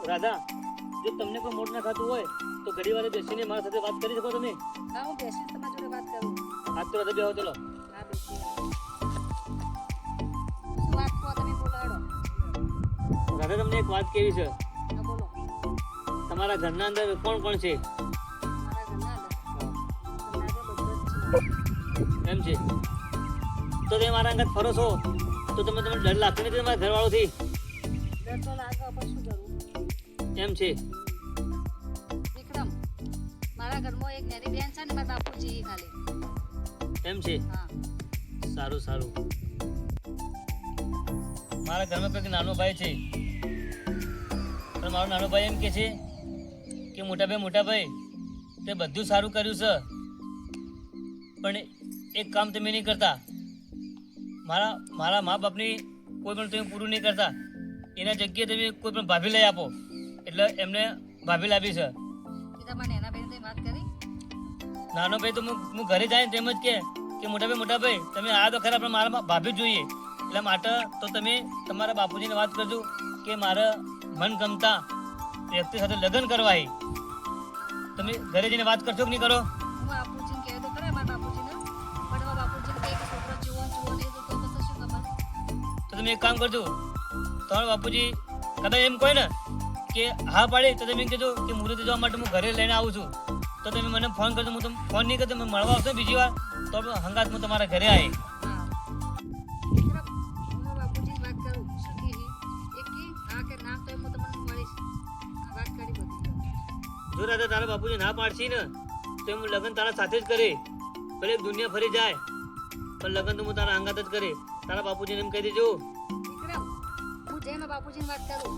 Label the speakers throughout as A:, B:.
A: રાધા, જો તમને કોઈ મોડ ના ખાતું હોય તો ઘડી વાર બેસીને મારા સાથે વાત કરી શકો તમે?
B: હા હું બેસીને તમારી જોડે વાત કરું.
A: આજ તો રાધા બેહો, ચલો.
B: હા બેસી. શું વાત કહો તમે, બોલાડો.
A: રાધા, તમને એક વાત કેવી છે.
B: હા બોલો.
A: તમારા ઘરના અંદર કોણ કોણ છે?
B: મારા ઘરના અંદર બધું જ છે.
A: એમ છે તો તમે મારા અંગત ફરો છો તો તમને ડર લાગતો નથી તમારા ઘરવાળોથી?
B: ડર તો લાગે પણ શું કરું.
A: એમ છે.
B: વિક્રમ, મારા ઘરમાં એક નાની બેન છે ને મારા બાપુજી ખાલી.
A: એમ છે.
B: હા.
A: સારું સારું. મારા ઘરમાં કંઈક નાનો ભાઈ છે, પણ મારો નાનો ભાઈ એમ કે છે કે મોટા ભાઈ તે બધું સારું કર્યું છે, પણ એક કામ તમે નહીં કરતા. મારા મા બાપની કોઈ પણ તમે પૂરું નહીં કરતા. એના જગ્યાએ તમે કોઈ પણ ભાભી લઈ આપો. એટલે એમને ભાભી લાવી છે.
B: એ તમારે નાના બેન વાત કરી?
A: નાનો ભાઈ તો હું ઘરે જાય ને તેમ જ કે મોટા ભાઈ તમે આ તો ખરા, પણ મારા ભાભી જોઈએ. એટલે માટે તો તમે તમારા બાપુજીને વાત કરજો કે મારે મન ગમતા વ્યક્તિ સાથે લગ્ન કરવા. તમે ઘરે જઈને વાત કરશો કે નહીં કરો?
B: હું બાપુજીને કહે તો ખરા મારા બાપુજીને, પણ હવે બાપુજીને કહે કે છોકરો જુવાન નહીં તો પછી શું ખબર.
A: તો તમે એક કામ કરજો, તમારા બાપુજી કદાચ એમ કહે ને કે હા પાડે તો તમે કહેજો કે મુહૂર્તે જવા માટે હું ઘરે લઈને આવું છું. તો તમે મને ફોન કરજો. હું તમે ફોન નહીં કરતો, તમે મળવા આવશો બીજી વાર તો હંગાત હું તમારા ઘરે આવી.
B: હા વિક્રમ, હું બાપુજીને વાત કરું શું કહે એ કે હા કે ના, તો હું તમને મળીશ. વાત કરી બધી.
A: જો રાધા તારા બાપુજી ના પાડશી ને તો હું લગ્ન તારા સાથે જ કરે. ભલે દુનિયા ફરી જાય પણ લગ્ન તો હું તારા અંગાત જ કરે. તારા બાપુજીને એમ કહી દેજો.
B: વિક્રમ, હું જઈને બાપુજીને વાત કરું.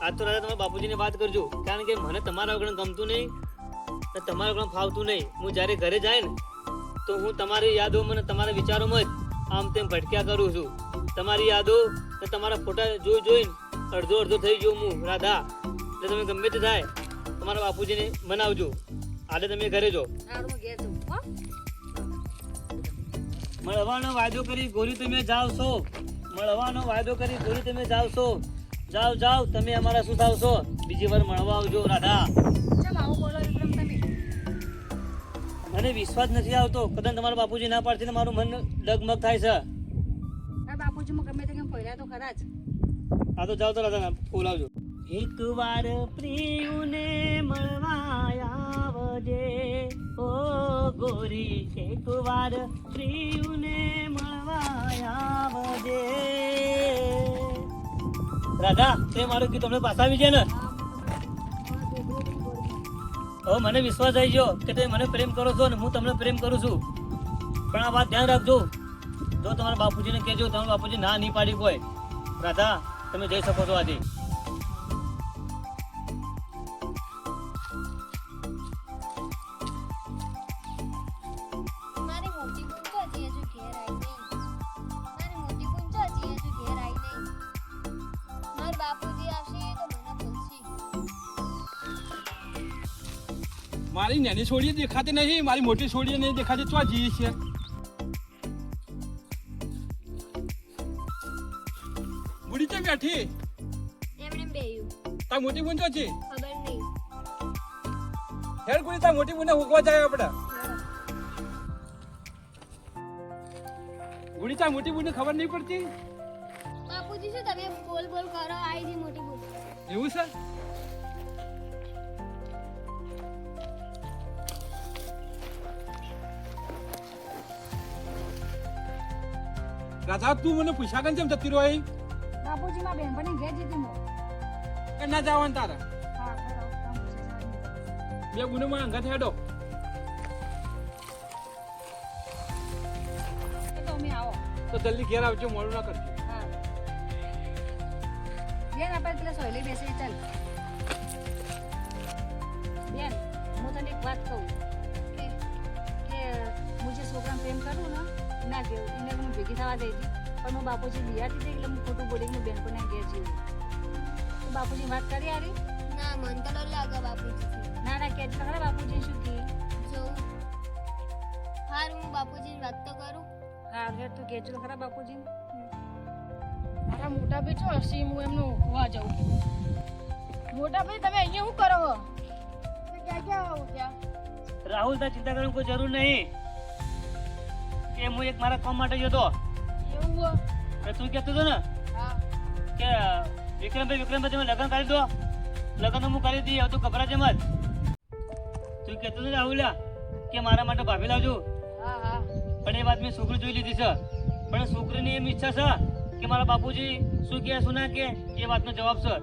A: આજ તો રાધા તમારા બાપુજીને વાત કરજો, કારણ કે મને તમારા વગર ગમતું નહીં ને તમારા વગર ફાવતું નહીં. હું જ્યારે ઘરે જાય ને તો હું તમારી યાદોમાં ને તમારા વિચારોમાં જ આમ તેમ ભટક્યા કરું છું. તમારી યાદો ને તમારા ફોટા જોઈને અડધો થઈ ગયો હું રાધા. એટલે તમે ગમે તે થાય તમારા બાપુજીને મનાવજો. આજે તમે ઘરે જો.
B: હારું હું ઘેર જઉં. હો
A: મળવાનો વાયદો કરી ગોરી તમે જાવ છો. મળવાનો વાયદો કરી ગોરી તમે જાવ છો. જાઓ તમે અમારા શું થાવ છો? બીજી વાર મળવા આવજો રાધા.
B: ચાલ આવું બોલો વિક્રમ તમે.
A: મને વિશ્વાસ નથી આવતો. કદાચ તમારા બાપુજી ના પાડશે ને મારું મન ડગમગ થાય છે.
B: આ બાપુજી માં ગમે તે કેમ ફર્યા તો ખરા જ.
A: આ તો જાઓ તો રાધા બોલાવજો. એક વાર પ્રિયુને મળવા આવજે ઓ ગોરી. એક વાર પ્રિયુને મળવા આવજે. રાધા, તે મારું ગીત તમને પાછા આવી જાય ને? હવે મને વિશ્વાસ આવી ગયો કે તમે મને પ્રેમ કરો છો ને હું તમને પ્રેમ કરું છું. પણ આ વાત ધ્યાન રાખજો. જો તમારા બાપુજીને કહેજો તમારા બાપુજી ના નહીં પાડી કોઈ. રાધા, તમે જઈ શકો છો આજે.
C: મારી મોટી બુન તો હજી હજુ ઘેર આવી નહીં. મારા બાપુજી આવશે તો મને બોલશે.
D: મારી નાની છોડીએ દેખાતી નહીં, મારી મોટી છોડીએ નહીં દેખાતી. ચો જી છે બુડી ચો બેઠી?
C: એમણે બેયું
D: તાર મોટી બુન ચો છે?
C: ખબર નહીં.
D: હેર ગુડી તાર મોટી બુનને ઉગવા જાય આપણે. ગુડી તાર મોટી બુનને ખબર નહીં પડતી?
C: બાપુજી શું તમે બોલ બોલ કરો? આવી જી મોટી બોલ.
D: એવું છે? રાધા, તું મને પૂછ્યા કેમ જતી રહ્યો?
B: બાપુજી માં બેન પણ ઘેર જતી મો.
D: કે ના જવાનું તારા?
B: હા ખરો કામ છે.
D: બે ગુનો માં અંગત હેડો.
B: તો અમે આવો.
D: તો જલ્દી ઘેર આવજો, મોડું ના કરજો.
B: હા બેન આપણે પેલા સોયલી બેસી ચાલ. બેન હું તને એક વાત કહું કે હું જે છોકરાને પ્રેમ કરું ને ના કેવું એને હું ભેગી થવા દઈ હતી, પણ હું બાપુજી બિહારતી હતી એટલે હું ખોટું બોલીને બેન પણ ઘેર જઈ. તું બાપુજી વાત કરી આરી?
C: ના મન તો ડર લાગે બાપુજી.
B: ના ના કે ખરા બાપુજી શું કહે
C: જો હારું હું બાપુજીની વાત તો કરું.
B: હા લે તું કહેજો તો ખરા બાપુજી.
E: મારા મોટા ભાઈ છો હસી હું એમનું હોવા જાઉં.
C: મોટા ભાઈ તમે અહીંયા શું કરો છો તમે ક્યાં ક્યાં આવો ત્યાં
A: રાહુલ તાર ચિંતા કરવાની કોઈ જરૂર નહીં કે હું એક મારા કામ માટે જતો
C: એવું હો?
A: એટલે તું કહેતો હતો ને
C: હા
A: કે વિક્રમભાઈ તમે લગ્ન કરી દો. લગ્ન તો હું કરી દઈ, હવે તું ગભરા જેમ જ. તું કહેતો હતો ને રાહુલ્યા કે મારા માટે ભાભી લાવજો,
C: હા હા
A: પણ એ વાત મેં છોકરી જોઈ લીધી છે. પણ છોકરીની એમ ઈચ્છા છે કે મારા બાપુજી શું કહે શું ના કે એ વાતનો જવાબ છે.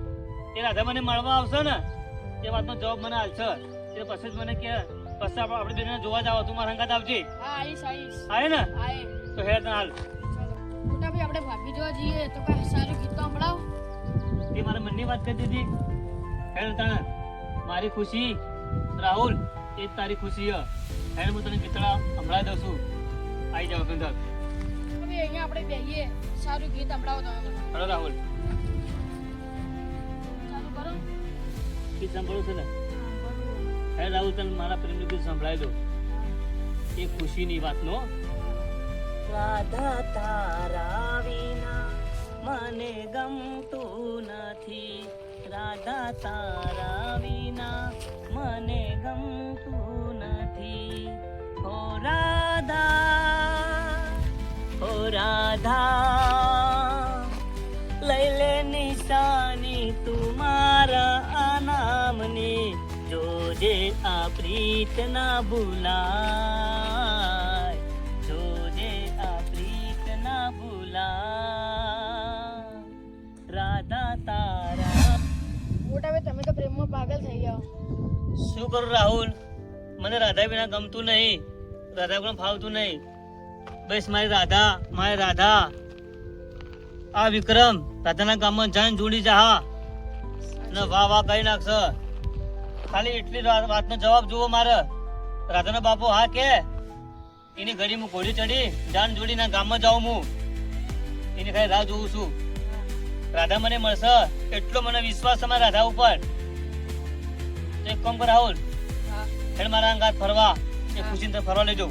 A: એ રાધા મને મળવા આવશે ને એ વાતનો જવાબ મને હાલશે. એ પછી જ મને કે પછી આપણે બેને જોવા જાવ, તું મારા સંગાત આવજે.
C: હા આવીશ
A: આવે ને
C: આય
A: તો હેર હાલ.
C: મોટા ભાઈ આપણે ભાભી જોવા જઈએ તો કઈ સારું ગીત તો સંભળાવો.
A: એ મારા મનની વાત કરી દીધી. હેર તને મારી ખુશી રાહુલ એ જ તારી ખુશી છે. હેર હું તને ગીતડા સંભળાવી દઉં છું. આવી જાવ અંદર.
C: હવે અહીંયા આપણે બેહીએ, સારું ગીત સંભળાવો તમે મને.
A: હલો રાહુલ,
C: ચાલુ કરો.
A: ગીત સાંભળું છે ને? હે રાહુલ, તને મારા પ્રેમનું ગીત સંભળાવી દઉં. એ ખુશીની વાતનો. રાધા તારા વિના મને ગમતું નથી, રાધા તારા વિના મને ગમતું નથી. હો રાધા લઈ લે નિશાની તું મારા નામની, જોજે આ પ્રીત ના ભૂલાય, જોજે આ પ્રીત ના ભૂલાય. રાધા તારા.
C: મોટા ભાઈ તમે તો પ્રેમમાં પાગલ થઈ જાઓ.
A: શું કરું રાહુલ, મને રાધા વિના ગમતું નહીં, રાધા પણ ફાવતું નહીં. બસ મારી રાધા આ વિક્રમ રાધાના ગામમાં જાન જોડી જા ને વાહ વાહ કહી નાખશે. ખાલી એટલી વાતનો જવાબ જુઓ મારે. રાધાના બાપો હા કે એની ઘડી હું ઘોડી ચડી જાન જોડીના ગામમાં જાઉં હું. એની ખાલી રાહ જોઉં છું. રાધા મને મળશે એટલો મને વિશ્વાસ છે મારા રાધા ઉપર. તો એક કામ કર રાહુલ,
C: હા
A: હેડ મારા અંગાત ફરવા, એ ખુશીને તને ફરવા લેજો.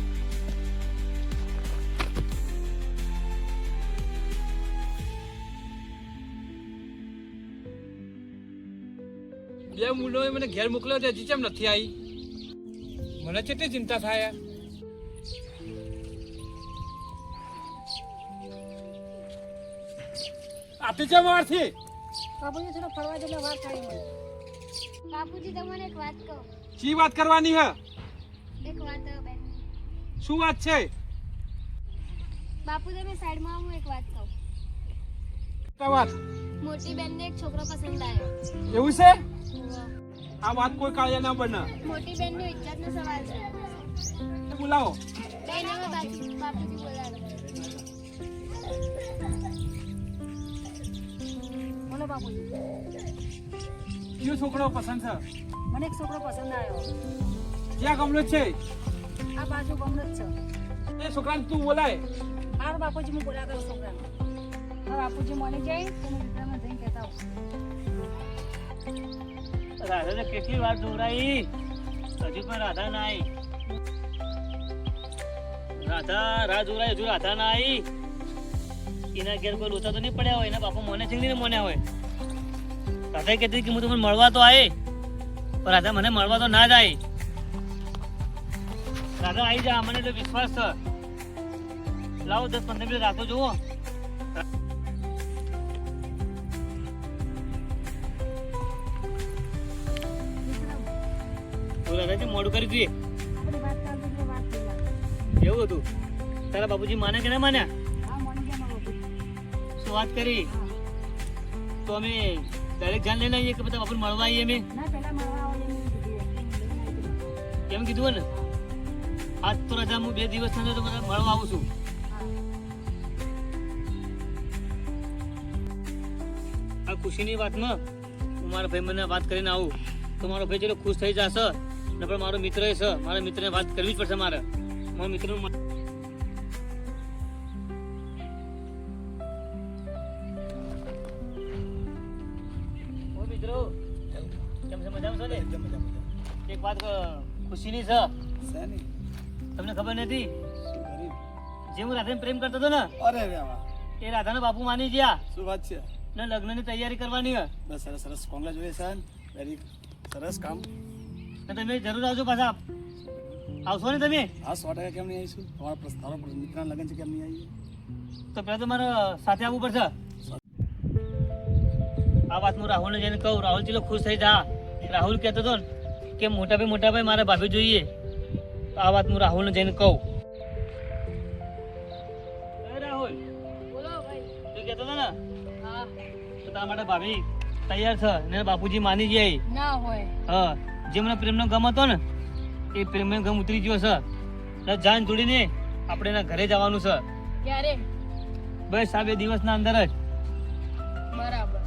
D: બે મૂળોએ મને ઘેર મોકલ્યો છે, હજી કેમ નથી આવી? મને કેટલી ચિંતા થાય યાર. આટલી કેમ વારથી?
B: બાપુજી થોડો ફરવા જેટલો વાર થાય મને.
C: બાપુજી તમને એક વાત કહું.
D: શી વાત કરવાની હે?
C: એક વાત બેન.
D: શું વાત છે?
C: બાપુ તમે સાઈડમાં આવો, એક વાત કહું.
D: આ વાત
C: મોટી બેનને એક છોકરો પસંદ આવ્યો.
D: એવું છે? આ વાત કોઈ કાળિયા ના બને.
C: મોટી બેનનો ઇજ્જતનો સવાલ છે.
D: બોલાવો.
C: બેન હવે બાપુજી બોલાવે.
B: બોલો બાપુજી.
D: કયો છોકરો પસંદ છે?
B: મને એક છોકરો પસંદ આવ્યો.
D: ક્યાં ગામનો છે?
B: આ બાજુ ગમનો જ છે.
D: એ છોકરાને તું બોલાય.
B: હાર બાપુજી હું બોલા કરું છોકરાને. હવે બાપુજી મને જાય તો હું વિક્રમને જઈને કહેતા આવું.
A: રાધાને કેટલી વાર દોરાઈ, હજુ પણ રાધા ના આવી. રાહ દોરાઈ, હજુ રાધા ના આવી. એના ઘેર કોઈ લોચા તો નહીં પડ્યા હોય, એના બાપા મોને ચીંગીને મોન્યા હોય. રાધા કહેતી કે હું તમને મળવા તો આવે, પણ રાધા મને મળવા તો ના જાય. રાધા આવી જા, મને તો વિશ્વાસ છે. લાવો 10-15 મિનિટ રાખો જુઓ. રાધાજી મોડું કરી દઈએ.
B: આપણી વાત ચાલતી એટલે વાત થઈ લાગે.
A: એવું હતું? તારા બાપુજી માને કે ના માન્યા?
B: હા મને ગયા મારા બાપુજી.
A: શું વાત કરી?
B: હા.
A: તો અમે ડાયરેક્ટ જાણ લઈને આવીએ કે બધા બાપુને મળવા આવીએ અમે?
B: ના પહેલા મળવા આવો એમ કીધું.
A: એમ કીધું ને? આજ તો રજા હું 2 દિવસ થશે તો બધા મળવા આવું છું. આ ખુશીની વાતમાં હું મારા ભાઈ મને વાત કરીને આવું તો મારો ભાઈ ચલો ખુશ થઈ જશે. ને પણ મારો મિત્ર છે, મારા મિત્રને વાત કરવી જ પડશે મારે. મારા મિત્રનું ઓ મિત્રો કેમ છે? મજામાં છો ને? એક વાત ખુશીની છે, તમને ખબર નથી? જે હું રાધાને પ્રેમ કરતો હતો ને
E: અરે વાહ,
A: એ રાધાના બાપુ માની ગયા
E: શું વાત છે?
A: ને લગ્નની તૈયારી કરવાની છે.
E: બસ સરસ સરસ, કોંગ્રેચ્યુલેશન. વેરી સરસ કામ.
A: તો તમે જરૂર આવજો પાછા. આવશો ને તમે?
E: હા 100% કેમ નહીં આવીશું? તારો મિત્રના લગ્ન છે કેમ નહીં આવીએ?
A: તો પહેલાં તો મારે સાથે આવવું પડશે. આ વાત હું રાહુલને જઈને કહું. રાહુલ ચલો ખુશ થઈ જા. રાહુલ કહેતો હતો ને કે મોટા ભાઈ મારા ભાભી જોઈએ. તો આ વાત હું રાહુલને જઈને કહું. એ રાહુલ,
C: બોલો ભાઈ.
A: તું કહેતો હતો ને
C: હા.
A: તો તારા માટે ભાભી તૈયાર છે ને બાપુજી માની જાય.
C: ના હોય.
A: હા, જે મને પ્રેમનો ગમ હતો ને એ પ્રેમનો ગમ ઉતરી ગયો છે. ને જાન જોડીને આપણે એના ઘરે જવાનું છે.
C: ક્યારે?
A: બસ આ 2 દિવસના અંદર જ.
C: બરાબર.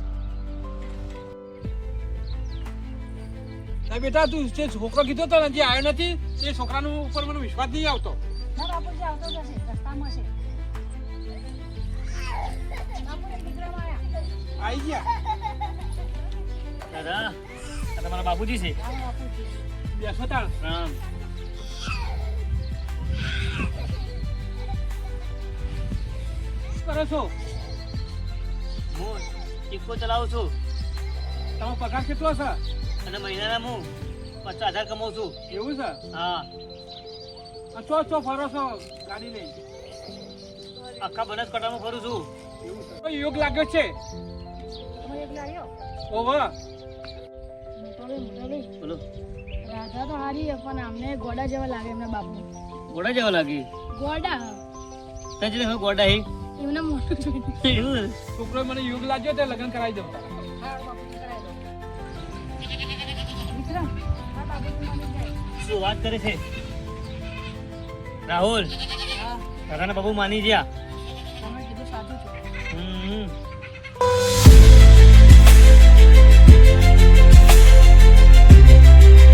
D: બેટા તું જે છોકરો કીધો તો ને જે આવ્યો નથી એ છોકરાનું ઉપર મને વિશ્વાસ નહીં આવતો.
B: ના બાપુજી આવતો જ હશે, રસ્તામાં છે. બાપુજી દીકરામાં આયા.
D: આવી ગયા.
A: દાદા આ તમારા બાપુજી છે.
B: આવો બાપુજી.
D: બેસો તાણ.
A: રામ.
D: શું કરો છો?
A: હું ઇકો ચલાવું છું
D: તમારો પગાર કેટલો છે?
A: અને મહિનાના હું 50,000 કમાઉં છું.
D: એવું છે?
A: હા,
D: ચો ફરો છો ગાડી લઈ?
A: આખા બનાસકાંઠામાં ફરું છું.
D: એવું છે? કોઈ યોગ લાગ્યો છે?
B: તમે એકલા આવ્યો?
D: ઓહો.
C: મોટાભાઈ,
A: બોલો.
C: રાધા તો હારી છે પણ અમને ગોડા જેવા લાગે એમના બાપુ.
A: ગોડા જેવા લાગી.
C: ગોડા
A: તને જે હવે ગોડા હે
C: એમના મોટું જોઈને.
A: એવું?
D: છોકરો મને યોગ લાગ્યો તે લગ્ન કરાવી દઉં.
B: હા બાપુજી કરાવી દો. વિક્રમ, હા બાપુજી માની જાય.
A: શું વાત કરે છે રાહુલ?
B: હા,
A: કાકાના બાબુ માની ગયા.
B: તમે કીધું સાચું છે.
A: હમ.